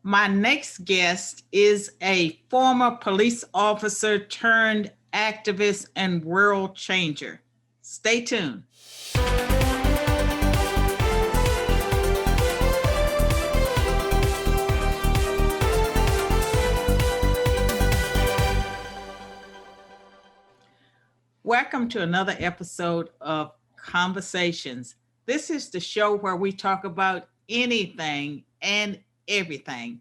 My next guest is a former police officer turned activist and world changer. Stay tuned. Welcome to another episode of Conversations. This is the show where we talk about anything and everything.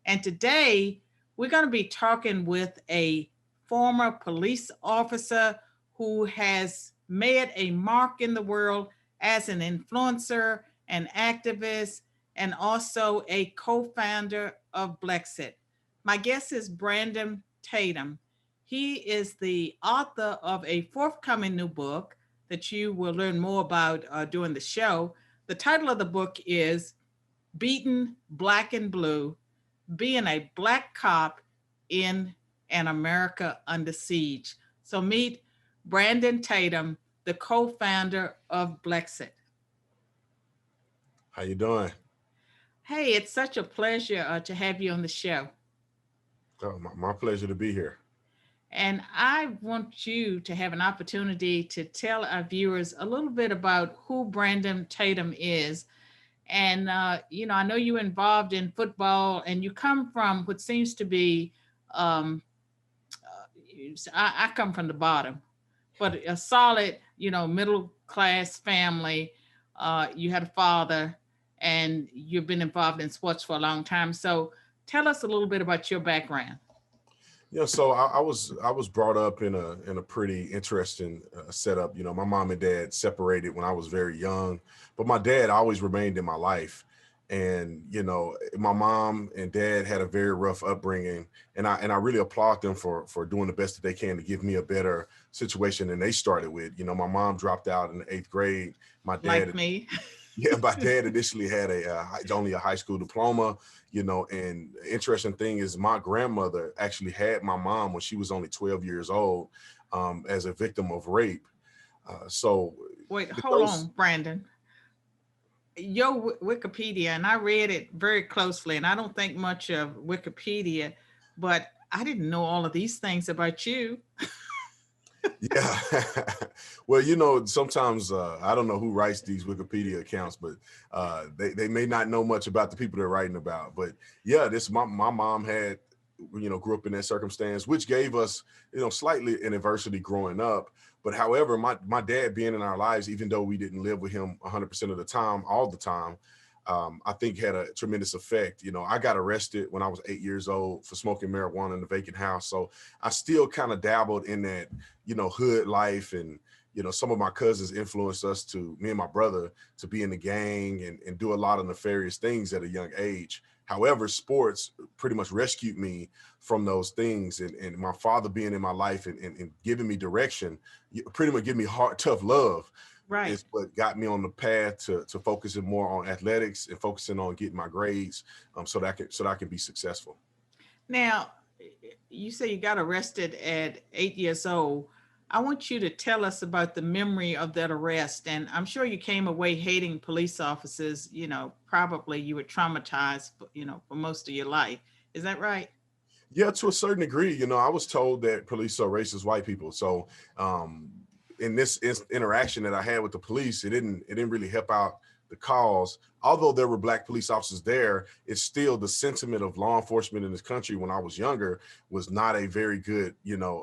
And today we're going to be talking with a former police officer who has made a mark in the world as an influencer, an activist, and also a co-founder of Blexit. My guest is Brandon Tatum. He is the author of a forthcoming new book that you will learn more about during the show. The title of the book is Beaten Black and Blue, Being a Black Cop in an America Under Siege. So meet Brandon Tatum, the co-founder of Blexit. How you doing? Hey, it's such a pleasure to have you on the show. Oh, my pleasure to be here. And I want you to have an opportunity to tell our viewers a little bit about who Brandon Tatum is. And, I know you're involved in football and you come from what seems to be, I come from the bottom, but a solid, middle class family. You had a father and you've been involved in sports for a long time. So tell us a little bit about your background. Yeah, so I was brought up in a pretty interesting setup. My mom and dad separated when I was very young, but my dad always remained in my life. And my mom and dad had a very rough upbringing, and I really applaud them for doing the best that they can to give me a better situation than they started with. My mom dropped out in the 8th grade. My dad, like me. Yeah, my dad initially had only a high school diploma, and the interesting thing is my grandmother actually had my mom when she was only 12 years old as a victim of rape. So wait, hold on, Brandon. Your Wikipedia, and I read it very closely, and I don't think much of Wikipedia, but I didn't know all of these things about you. Yeah. Well, sometimes I don't know who writes these Wikipedia accounts, but they may not know much about the people they're writing about. But yeah, my mom had, grew up in that circumstance, which gave us, slightly an adversity growing up. But however, my dad being in our lives, even though we didn't live with him 100% of the time, all the time, I think had a tremendous effect. I got arrested when I was 8 years old for smoking marijuana in a vacant house. So I still kind of dabbled in that, hood life. And, some of my cousins influenced me and my brother, to be in the gang and do a lot of nefarious things at a young age. However, sports pretty much rescued me from those things. And my father being in my life and giving me direction, pretty much give me tough love. Right. Is what got me on the path to focusing more on athletics and focusing on getting my grades so that I can be successful. Now, you say you got arrested at 8 years old. I want you to tell us about the memory of that arrest. And I'm sure you came away hating police officers. Probably you were traumatized, for most of your life. Is that right? Yeah, to a certain degree. I was told that police are racist white people. So in this interaction that I had with the police, it didn't really help out the cause. Although there were Black police officers there, it's still the sentiment of law enforcement in this country when I was younger was not a very good,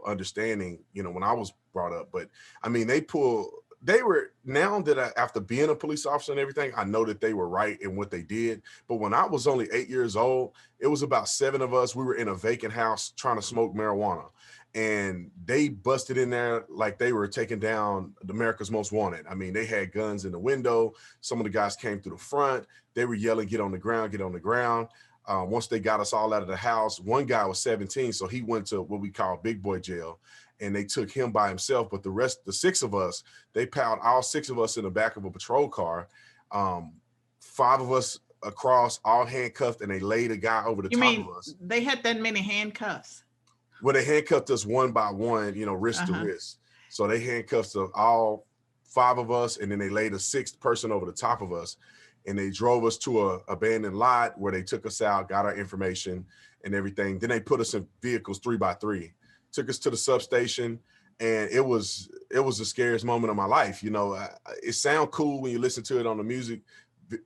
understanding, when I was brought up. But I mean, now that after being a police officer and everything, I know that they were right in what they did. But when I was only 8 years old, it was about 7 of us. We were in a vacant house trying to smoke marijuana. And they busted in there like they were taking down America's Most Wanted. I mean, they had guns in the window. Some of the guys came through the front. They were yelling, "Get on the ground, get on the ground." Once they got us all out of the house, one guy was 17, so he went to what we call big boy jail, and they took him by himself. But the 6 of us, they piled all 6 of us in the back of a patrol car. 5 of us across, all handcuffed, and they laid a guy over the top of us. They had that many handcuffs? Well, they handcuffed us one by one, wrist to wrist. So they handcuffed all 5 of us, and then they laid a 6th person over the top of us. and they drove us to a abandoned lot where they took us out, got our information and everything. Then they put us in vehicles 3x3, took us to the substation, and it was the scariest moment of my life. You know, it sounds cool when you listen to it on the music,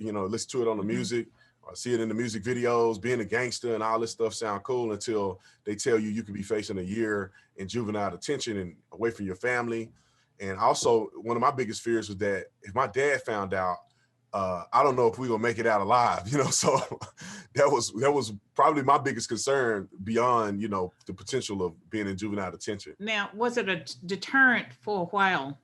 listen to it on the music, or see it in the music videos, being a gangster and all this stuff sound cool until they tell you you could be facing a year in juvenile detention and away from your family. And also, one of my biggest fears was that if my dad found out, I don't know if we gonna make it out alive, so that was probably my biggest concern beyond, the potential of being in juvenile detention. Now, was it a deterrent for a while?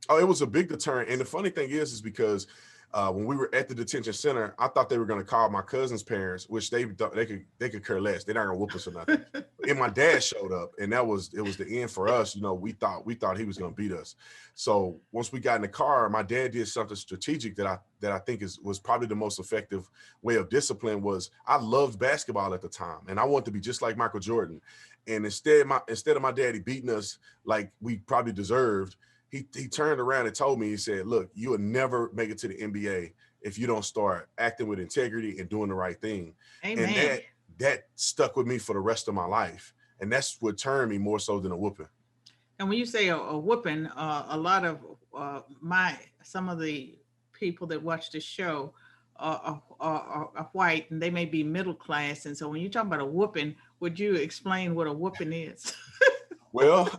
Oh, it was a big deterrent. And the funny thing is because when we were at the detention center, I thought they were going to call my cousin's parents, which they could care less. They're not going to whoop us or nothing. And my dad showed up, and it was the end for us. We thought he was going to beat us. So once we got in the car, my dad did something strategic that I think was probably the most effective way of discipline. Was I loved basketball at the time, and I wanted to be just like Michael Jordan. And instead of my daddy beating us like we probably deserved, he turned around and told me, he said, look, you will never make it to the NBA if you don't start acting with integrity and doing the right thing. Amen. And that stuck with me for the rest of my life. And that's what turned me more so than a whooping. And when you say a whooping, a lot of some of the people that watch this show are white, and they may be middle class. And so when you talk about a whooping, would you explain what a whooping is? Well,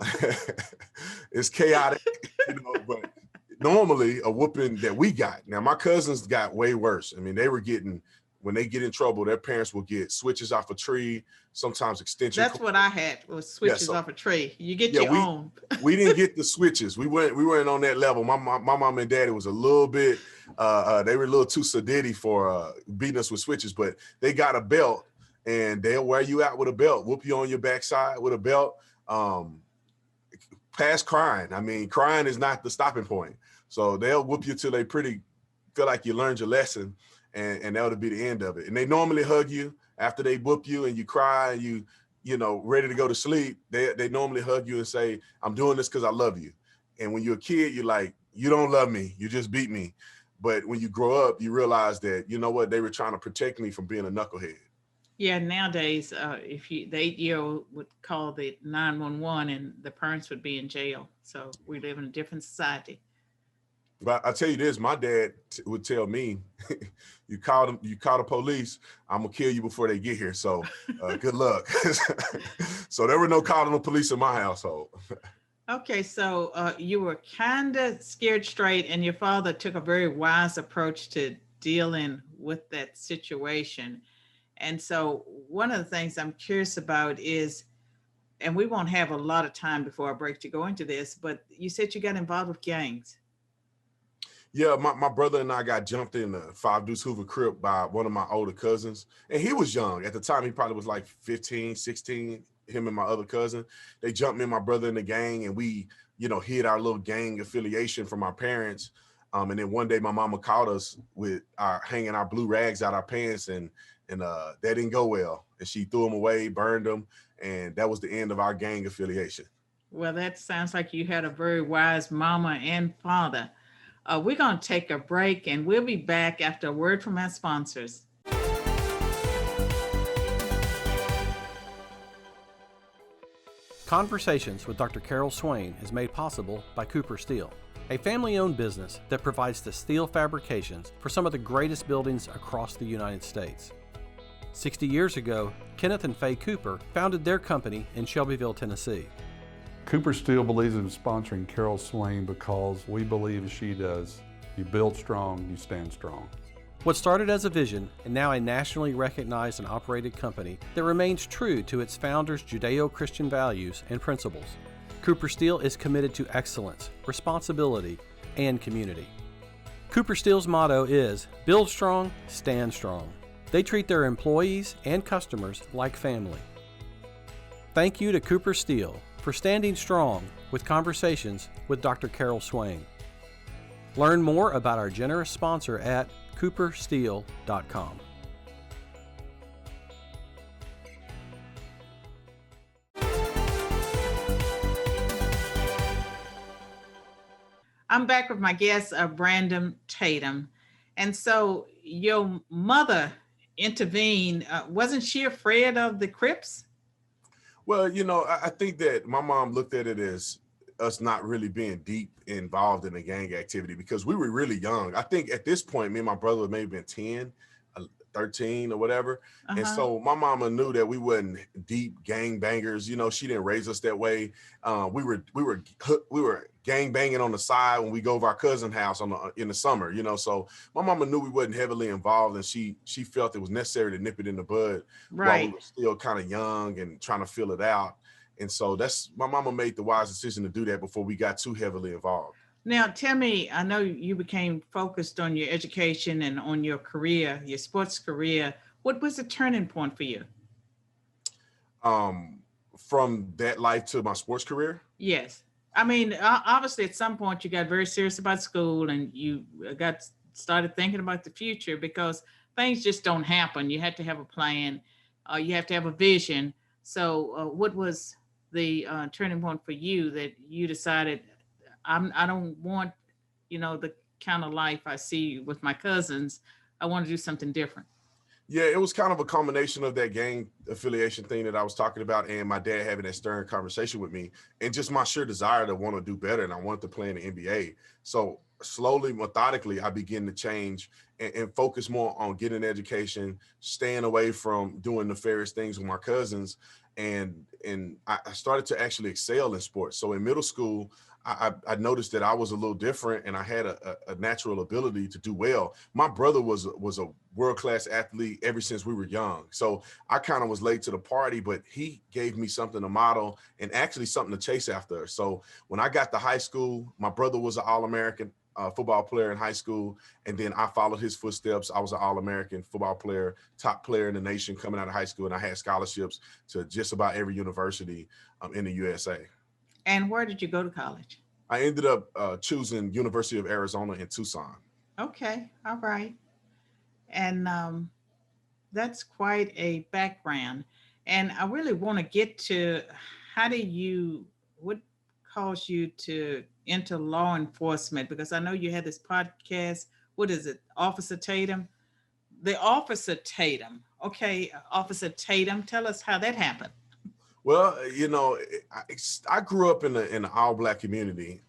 it's chaotic, but normally a whooping that we got. Now, my cousins got way worse. I mean, they were getting, when they get in trouble, their parents will get switches off a tree, sometimes extension. That's what I had, was switches off a tree. You get your own. We didn't get the switches. We weren't on that level. My mom and daddy was a little bit, they were a little too sedity for beating us with switches, but they got a belt, and they'll wear you out with a belt, whoop you on your backside with a belt. Past crying. I mean, crying is not the stopping point. So they'll whoop you till they feel like you learned your lesson, and that'll be the end of it. And they normally hug you after they whoop you and you cry and you ready to go to sleep. They normally hug you and say, I'm doing this because I love you. And when you're a kid, you're like, you don't love me, you just beat me. But when you grow up, you realize that, you know what, they were trying to protect me from being a knucklehead. Yeah, nowadays, if they would call the 911 and the parents would be in jail. So we live in a different society. But I tell you this, my dad would tell me, you call the police, I'm gonna kill you before they get here. So good luck. So there were no calling the police in my household. Okay, so you were kind of scared straight, and your father took a very wise approach to dealing with that situation. And so one of the things I'm curious about is, and we won't have a lot of time before our break to go into this, but you said you got involved with gangs. Yeah, my brother and I got jumped in the 5 Deuce Hoover crib by one of my older cousins. And he was young. At the time, he probably was like 15, 16, him and my other cousin. They jumped me and my brother in the gang, and we, hid our little gang affiliation from our parents. And then one day my mama caught us with hanging our blue rags out our pants, and that didn't go well. And she threw them away, burned them, and that was the end of our gang affiliation. Well, that sounds like you had a very wise mama and father. We're going to take a break, and we'll be back after a word from our sponsors. Conversations with Dr. Carol Swain is made possible by Cooper Steel, a family-owned business that provides the steel fabrications for some of the greatest buildings across the United States. 60 years ago, Kenneth and Faye Cooper founded their company in Shelbyville, Tennessee. Cooper Steel believes in sponsoring Carol Swain because we believe as she does, you build strong, you stand strong. What started as a vision and now a nationally recognized and operated company that remains true to its founders' Judeo-Christian values and principles. Cooper Steel is committed to excellence, responsibility, and community. Cooper Steel's motto is, build strong, stand strong. They treat their employees and customers like family. Thank you to Cooper Steel for standing strong with Conversations with Dr. Carol Swain. Learn more about our generous sponsor at coopersteel.com. I'm back with my guest, Brandon Tatum. And so your mother intervened. Wasn't she afraid of the Crips? Well, I think that my mom looked at it as us not really being deep involved in the gang activity because we were really young. I think at this point, me and my brother may have been 10, 13 or whatever. And Uh-huh. so my mama knew that we wasn't deep gang bangers. She didn't raise us that way. We were gang banging on the side when we go to our cousin's house in the summer. So my mama knew we wasn't heavily involved, and she felt it was necessary to nip it in the bud while we Right. were still kind of young and trying to feel it out. And so that's my mama made the wise decision to do that before we got too heavily involved. Now, tell me, I know you became focused on your education and on your career, your sports career. What was the turning point for you? Um, from that life to my sports career. Yes. I mean, obviously, at some point, you got very serious about school and you got started thinking about the future because things just don't happen. You had to have a plan, you have to have a vision. So, what was the turning point for you that you decided, I don't want, the kind of life I see with my cousins. I want to do something different. Yeah, it was kind of a combination of that gang affiliation thing that I was talking about and my dad having that stern conversation with me and just my sheer desire to want to do better. And I wanted to play in the NBA. So slowly, methodically, I began to change and focus more on getting an education, staying away from doing nefarious things with my cousins. And I started to actually excel in sports. So in middle school, I noticed that I was a little different and I had a natural ability to do well. My brother was a world-class athlete ever since we were young. So I kind of was late to the party, but he gave me something to model and actually something to chase after. So when I got to high school, my brother was an All-American football player in high school. And then I followed his footsteps. I was an All-American football player, top player in the nation coming out of high school. And I had scholarships to just about every university in the USA. And where did you go to college? I ended up choosing University of Arizona in Tucson. Okay. All right. And that's quite a background. And I really want to get to how do you, what caused you to enter law enforcement? Because I know you had this podcast. What is it? Officer Tatum? The Officer Tatum. Okay. Officer Tatum, tell us how that happened. Well, I grew up in the all black community,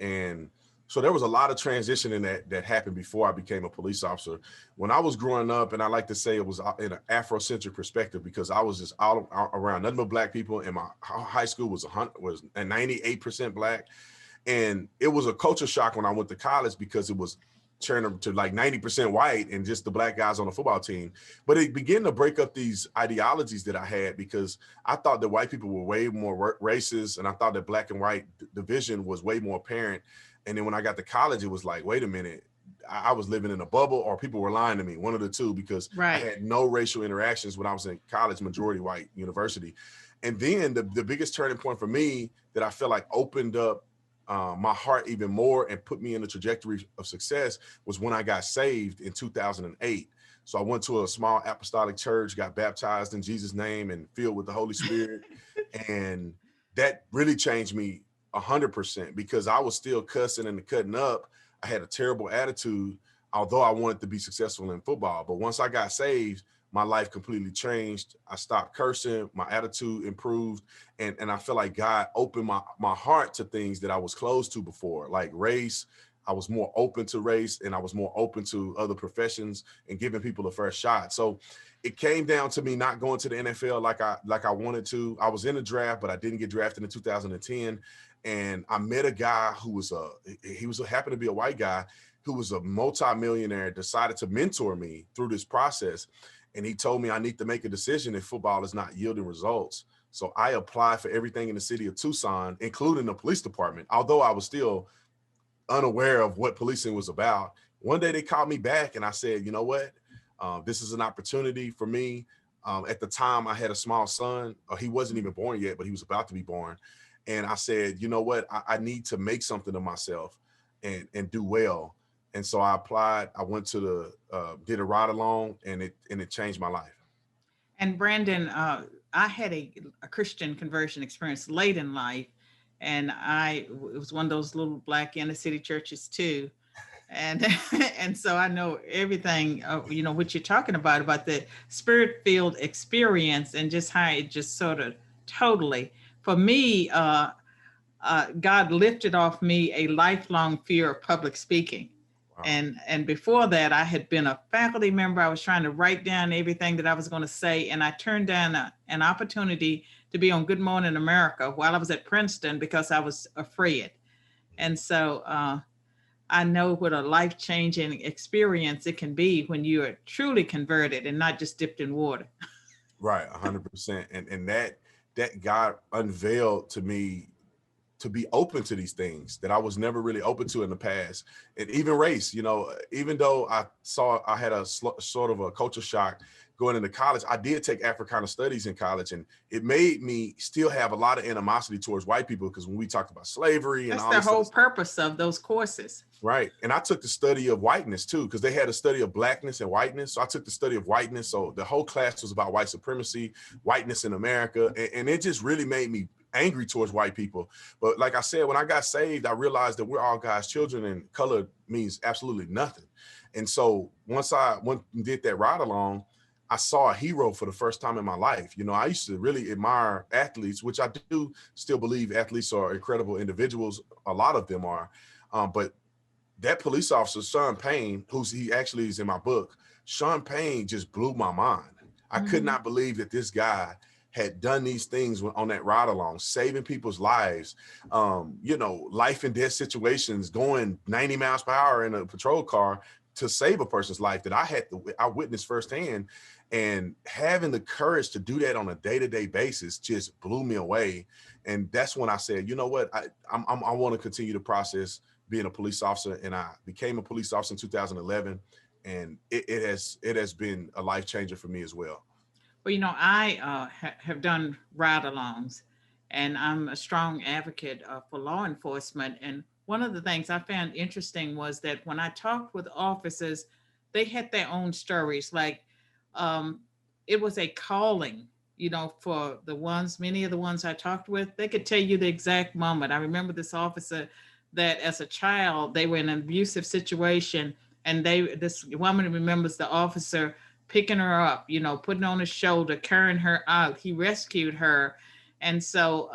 and so there was a lot of transition in that happened before I became a police officer. When I was growing up, and I like to say it was in an Afrocentric perspective because I was just all around nothing but black people, and my high school was 98% black, and it was a culture shock when I went to college because it was turned to like 90% white and just the black guys on the football team. But it began to break up these ideologies that I had because I thought that white people were way more racist, and I thought that black and white division was way more apparent. And then when I got to college, it was like, wait a minute, I was living in a bubble or people were lying to me, one of the two, because I Right. had no racial interactions when I was in college, majority white university. And then the biggest turning point for me that I felt like opened up my heart even more and put me in the trajectory of success was when I got saved in 2008. So I went to a small apostolic church, got baptized in Jesus' name and filled with the Holy Spirit. And that really changed me 100% because I was still cussing and cutting up. I had a terrible attitude, although I wanted to be successful in football. But once I got saved, my life completely changed. I stopped cursing, my attitude improved, and I feel like God opened my heart to things that I was closed to before, like race. I was more open to race and I was more open to other professions and giving people a fair shot. So it came down to me not going to the NFL like I wanted to. I was in the draft, but I didn't get drafted in 2010. And I met a guy who was happened to be a white guy who was a multimillionaire, decided to mentor me through this process. And he told me I need to make a decision if football is not yielding results. So I applied for everything in the city of Tucson, including the police department, although I was still unaware of what policing was about. One day they called me back and I said, you know what? This is an opportunity for me. At the time I had a small son. He wasn't even born yet, but he was about to be born. And I said, you know what? I need to make something of myself and do well. And so I applied. I went to did a ride along, and it changed my life. And Brandon, I had a Christian conversion experience late in life, and it was one of those little black inner city churches too. And and so I know everything, what you're talking about the spirit-filled experience and just how it just sort of totally, for me, God lifted off me a lifelong fear of public speaking. Wow. And before that, I had been a faculty member. I was trying to write down everything that I was going to say, and I turned down an opportunity to be on Good Morning America while I was at Princeton because I was afraid. And so I know what a life-changing experience it can be when you are truly converted and not just dipped in water. Right, 100%. And that God unveiled to me to be open to these things that I was never really open to in the past. And even race, even though I had a sort of a culture shock going into college, I did take Africana studies in college, and it made me still have a lot of animosity towards white people because when we talked about slavery and That's all the this whole stuff, purpose of those courses. right. And I took the study of whiteness too, because they had a study of blackness and whiteness. So I took the study of whiteness. So the whole class was about white supremacy, whiteness in America. And it just really made me angry towards white people. But like I said, when I got saved, I realized that we're all God's children and color means absolutely nothing. And so once I went and did that ride along, I saw a hero for the first time in my life. I used to really admire athletes, which I do still believe athletes are incredible individuals. A lot of them are. But that police officer, Sean Payne, he actually is in my book, Sean Payne just blew my mind. I could not believe that this guy had done these things on that ride along, saving people's lives, life and death situations, going 90 miles per hour in a patrol car to save a person's life that I witnessed firsthand. And having the courage to do that on a day-to-day basis just blew me away. And that's when I said, you know what, I want to continue the process being a police officer. And I became a police officer in 2011. And it has been a life changer for me as well. Well, I have done ride-alongs, and I'm a strong advocate for law enforcement. And one of the things I found interesting was that when I talked with officers, they had their own stories. Like it was a calling, for many of the ones I talked with, they could tell you the exact moment. I remember this officer that as a child, they were in an abusive situation, and this woman remembers the officer picking her up, putting on his shoulder, carrying her out. He rescued her. And so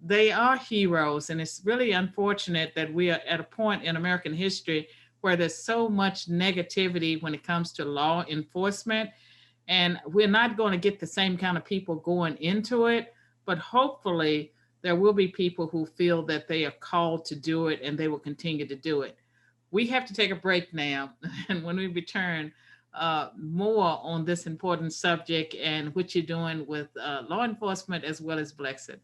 they are heroes. And it's really unfortunate that we are at a point in American history where there's so much negativity when it comes to law enforcement. And we're not going to get the same kind of people going into it, but hopefully there will be people who feel that they are called to do it and they will continue to do it. We have to take a break now. And when we return, more on this important subject and what you're doing with law enforcement as well as Blexit.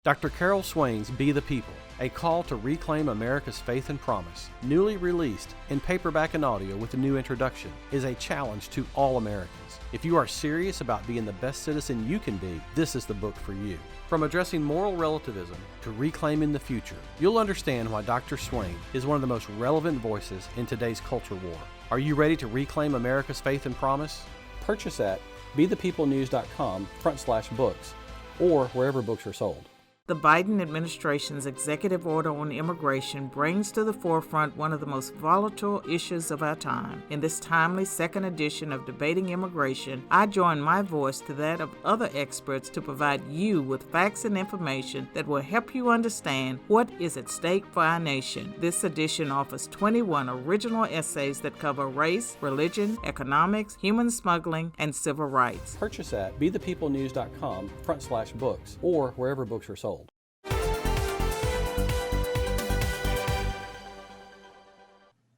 Dr. Carol Swain's Be the People, a call to reclaim America's faith and promise, newly released in paperback and audio with a new introduction, is a challenge to all Americans. If you are serious about being the best citizen you can be, this is the book for you. From addressing moral relativism to reclaiming the future, you'll understand why Dr. Swain is one of the most relevant voices in today's culture war. Are you ready to reclaim America's faith and promise? Purchase at bethepeoplenews.com/books or wherever books are sold. The Biden administration's executive order on immigration brings to the forefront one of the most volatile issues of our time. In this timely second edition of Debating Immigration, I join my voice to that of other experts to provide you with facts and information that will help you understand what is at stake for our nation. This edition offers 21 original essays that cover race, religion, economics, human smuggling, and civil rights. Purchase at bethepeoplenews.com/books or wherever books are sold.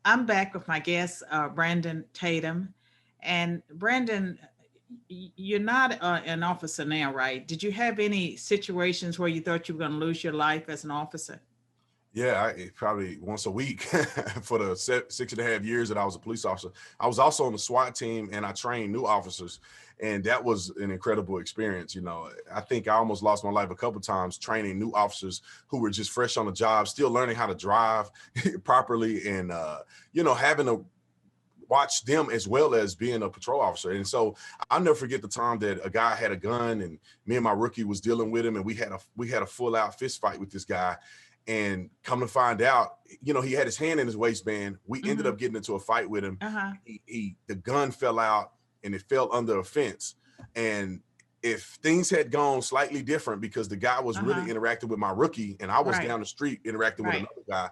I'm back with my guest, Brandon Tatum. And Brandon, you're not an officer now, right? Did you have any situations where you thought you were going to lose your life as an officer? Yeah, probably once a week for the 6.5 years that I was a police officer. I was also on the SWAT team, and I trained new officers, and that was an incredible experience. I think I almost lost my life a couple of times training new officers who were just fresh on the job, still learning how to drive properly, and having watch them as well as being a patrol officer. And so I'll never forget the time that a guy had a gun and me and my rookie was dealing with him, and we had a full out fist fight with this guy. And come to find out, you know, he had his hand in his waistband. We ended up getting into a fight with him. The gun fell out and it fell under a fence. And if things had gone slightly different, because the guy was really interacting with my rookie and I was down the street interacting with another guy,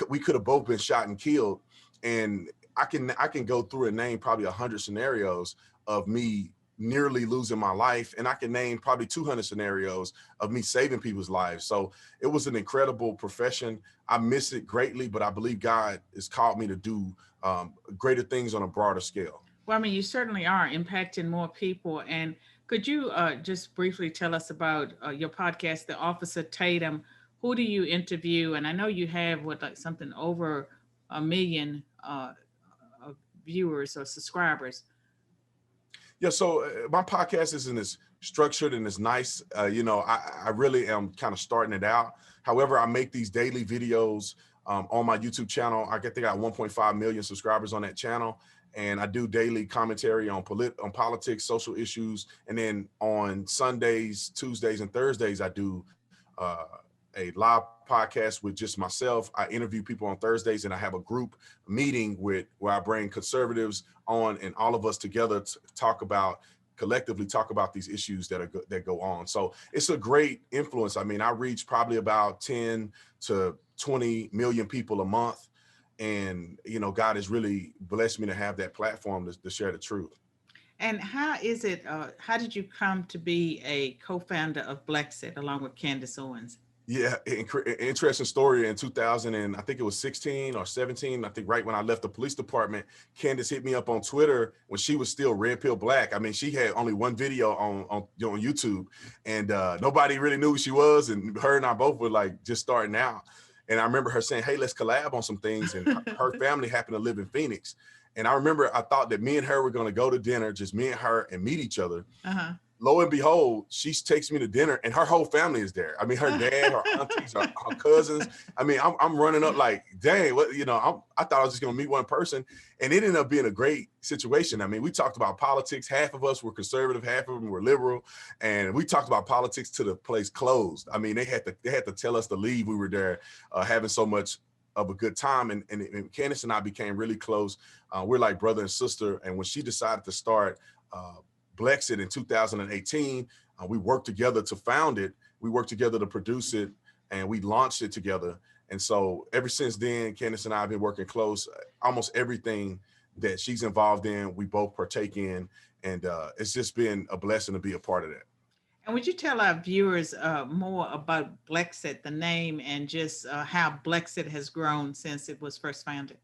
we could have both been shot and killed. And I can go through and name probably 100 scenarios of me nearly losing my life, and I can name probably 200 scenarios of me saving people's lives. So it was an incredible profession. I miss it greatly, but I believe God has called me to do greater things on a broader scale. Well, I mean, you certainly are impacting more people. And could you just briefly tell us about your podcast, The Officer Tatum? Who do you interview? And I know you have something over 1 million viewers or subscribers. Yeah, so my podcast isn't as structured and as nice. You know, I really am kind of starting it out. However, I make these daily videos on my YouTube channel. I got 1.5 million subscribers on that channel. And I do daily commentary on politics, social issues. And then on Sundays, Tuesdays, and Thursdays, I do a live podcast with just myself. I interview people on Thursdays, and I have a group meeting where I bring conservatives on and all of us together to collectively talk about these issues that go on. So it's a great influence. I mean, I reach probably about 10 to 20 million people a month. And, you know, God has really blessed me to have that platform to share the truth. And how is it, how did you come to be a co-founder of Blexit along with Candace Owens? Yeah, interesting story. In 2000, and I think it was 16 or 17, I think right when I left the police department, Candace hit me up on Twitter when she was still Red Pill Black. I mean, she had only one video on YouTube, and nobody really knew who she was, and her and I both were like just starting out. And I remember her saying, hey, let's collab on some things. And her family happened to live in Phoenix. And I remember I thought that me and her were going to go to dinner, just me and her, and meet each other. Lo and behold, she takes me to dinner and her whole family is there. I mean, her dad, her aunties, her cousins. I mean, I'm running up like, dang, what, you know, I thought I was just going to meet one person, and it ended up being a great situation. I mean, we talked about politics. Half of us were conservative, half of them were liberal. And we talked about politics till the place closed. I mean, they had to tell us to leave. We were there having so much of a good time. And Candace and I became really close. We're like brother and sister. And when she decided to start Blexit in 2018, we worked together to found it. We worked together to produce it, and we launched it together. And so ever since then, Candace and I have been working close. Almost everything that she's involved in, we both partake in. And it's just been a blessing to be a part of that. And would you tell our viewers more about Blexit, the name, and just how Blexit has grown since it was first founded?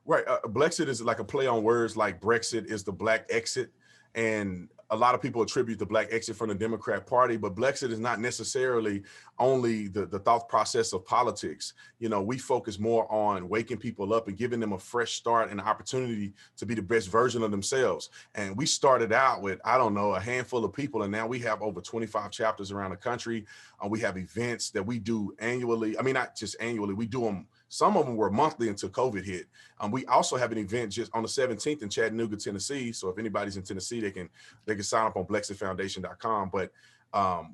Right. Blexit is like a play on words, like Brexit is the black exit. And a lot of people attribute the black exit from the Democrat Party, but Blexit is not necessarily only the thought process of politics. You know, we focus more on waking people up and giving them a fresh start and an opportunity to be the best version of themselves. And we started out with, I don't know, a handful of people, and now we have over 25 chapters around the country. We have events that we do annually. I mean, not just annually, we do them. Some of them were monthly until COVID hit. We also have an event just on the 17th in Chattanooga, Tennessee. So if anybody's in Tennessee, they can sign up on blexitfoundation.com. But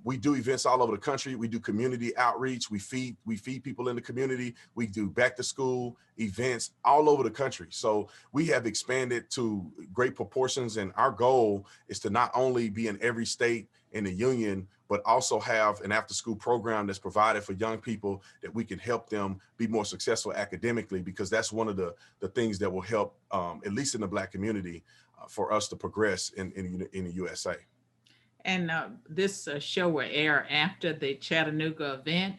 we do events all over the country. We do community outreach. We feed people in the community. We do back to school events all over the country. So we have expanded to great proportions. And our goal is to not only be in every state in the union, but also have an after-school program that's provided for young people that we can help them be more successful academically, because that's one of the things that will help, at least in the Black community, for us to progress in the USA. And this show will air after the Chattanooga event.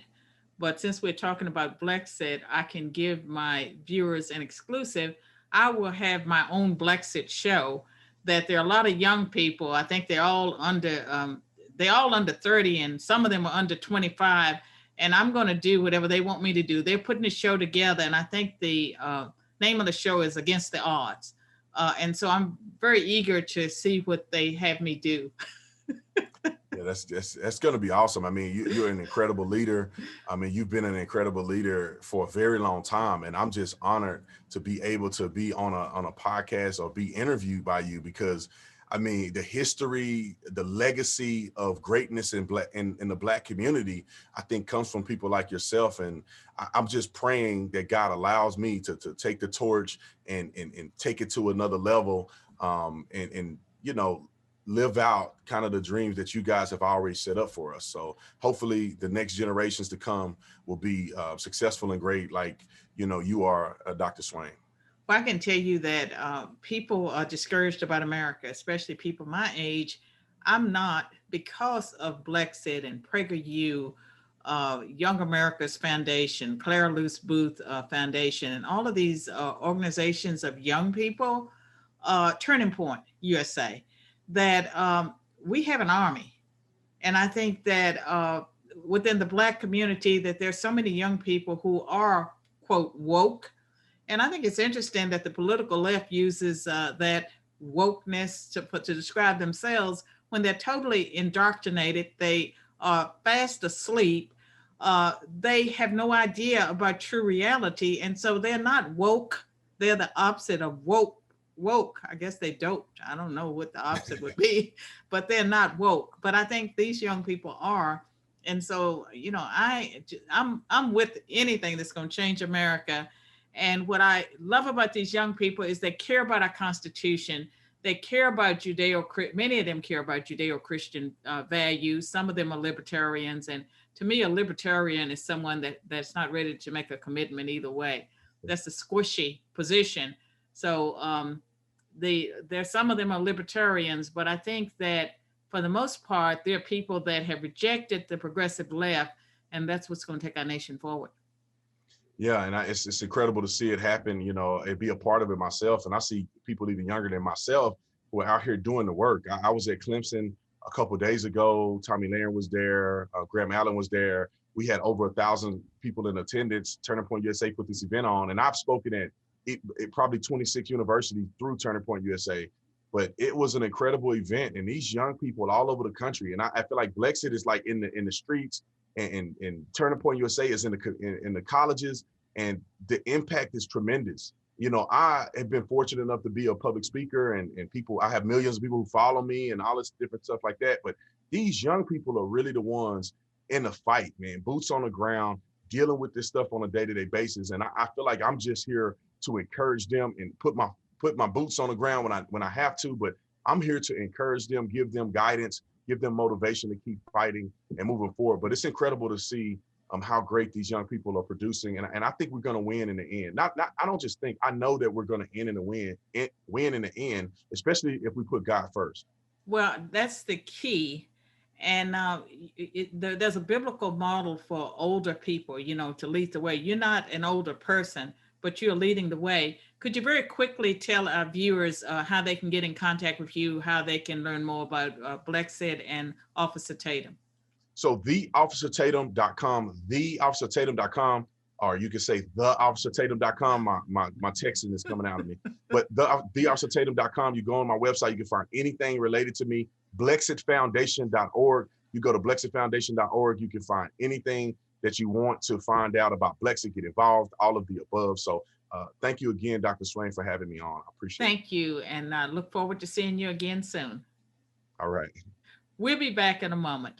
But since we're talking about Blexit, I can give my viewers an exclusive. I will have my own Blexit show that there are a lot of young people. I think they're all under 30, and some of them are under 25. And I'm going to do whatever they want me to do. They're putting a show together, and I think the name of the show is Against the Odds. And so I'm very eager to see what they have me do. Yeah, that's going to be awesome. I mean, you're an incredible leader. I mean, you've been an incredible leader for a very long time, and I'm just honored to be able to be on a podcast or be interviewed by you, because I mean, the history, the legacy of greatness in the Black community, I think comes from people like yourself. And I'm just praying that God allows me to take the torch and take it to another level, and you know, live out kind of the dreams that you guys have already set up for us. So hopefully the next generations to come will be successful and great, like, you know, you are, Dr. Swain. Well, I can tell you that people are discouraged about America, especially people my age. I'm not, because of Blexit and PragerU, Young America's Foundation, Clara Luce Booth Foundation, and all of these organizations of young people, Turning Point USA, that we have an army. And I think that within the Black community, that there's so many young people who are, quote, woke. And I think it's interesting that the political left uses that wokeness to describe themselves when they're totally indoctrinated. They are fast asleep. They have no idea about true reality. And so they're not woke. They're the opposite of woke. I guess they doped. I don't know what the opposite would be, but they're not woke. But I think these young people are. And so, you know, I'm with anything that's going to change America. And what I love about these young people is they care about our Constitution. They care about many of them care about Judeo-Christian values. Some of them are libertarians. And to me, a libertarian is someone that's not ready to make a commitment either way. That's a squishy position. So some of them are libertarians, but I think that for the most part, they're people that have rejected the progressive left, and that's what's going to take our nation forward. Yeah, and it's incredible to see it happen, you know, and be a part of it myself. And I see people even younger than myself who are out here doing the work. I was at Clemson a couple of days ago. Tommy Lahren was there. Graham Allen was there. We had over 1,000 people in attendance. Turning Point USA put this event on, and I've spoken at probably 26 universities through Turning Point USA. But it was an incredible event, and these young people all over the country. And I feel like Blexit is like in the streets, and Turning Point USA is in the colleges, and the impact is tremendous. You know, I have been fortunate enough to be a public speaker, and people, I have millions of people who follow me and all this different stuff like that. But these young people are really the ones in the fight, man, boots on the ground, dealing with this stuff on a day-to-day basis. And I feel like I'm just here to encourage them and put my boots on the ground when I have to, but I'm here to encourage them, give them guidance, give them motivation to keep fighting and moving forward. But it's incredible to see how great these young people are producing. And I think we're going to win in the end. I don't just think, I know that we're going to win in the end, especially if we put God first. Well, that's the key. And there's a biblical model for older people, you know, to lead the way. You're not an older person, but you're leading the way. Could you very quickly tell our viewers how they can get in contact with you, how they can learn more about Blexit and Officer Tatum? So theofficertatum.com, or you can say theofficertatum.com. My texting is coming out of me. But theofficertatum.com, you go on my website, you can find anything related to me. Blexitfoundation.org. You go to blexitfoundation.org, you can find anything that you want to find out about Blexit, get involved, all of the above. So thank you again, Dr. Swain, for having me on. I appreciate it. Thank you. And I look forward to seeing you again soon. All right. We'll be back in a moment.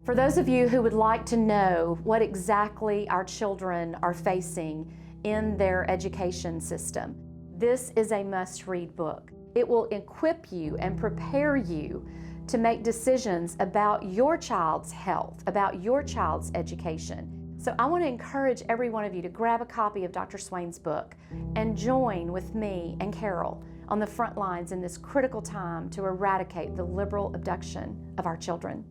For those of you who would like to know what exactly our children are facing in their education system, this is a must-read book. It will equip you and prepare you to make decisions about your child's health, about your child's education. So I want to encourage every one of you to grab a copy of Dr. Swain's book and join with me and Carol on the front lines in this critical time to eradicate the liberal abduction of our children.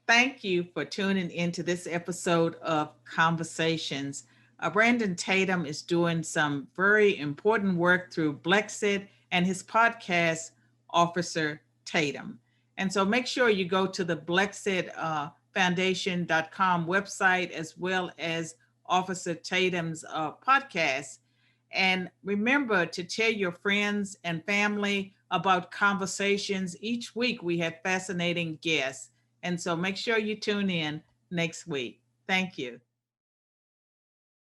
Thank you for tuning into this episode of Conversations. Brandon Tatum is doing some very important work through Blexit and his podcast, Officer Tatum. And so make sure you go to the Blexit Foundation.com website, as well as Officer Tatum's podcast. And remember to tell your friends and family about conversations. Each week we have fascinating guests. And so make sure you tune in next week. Thank you.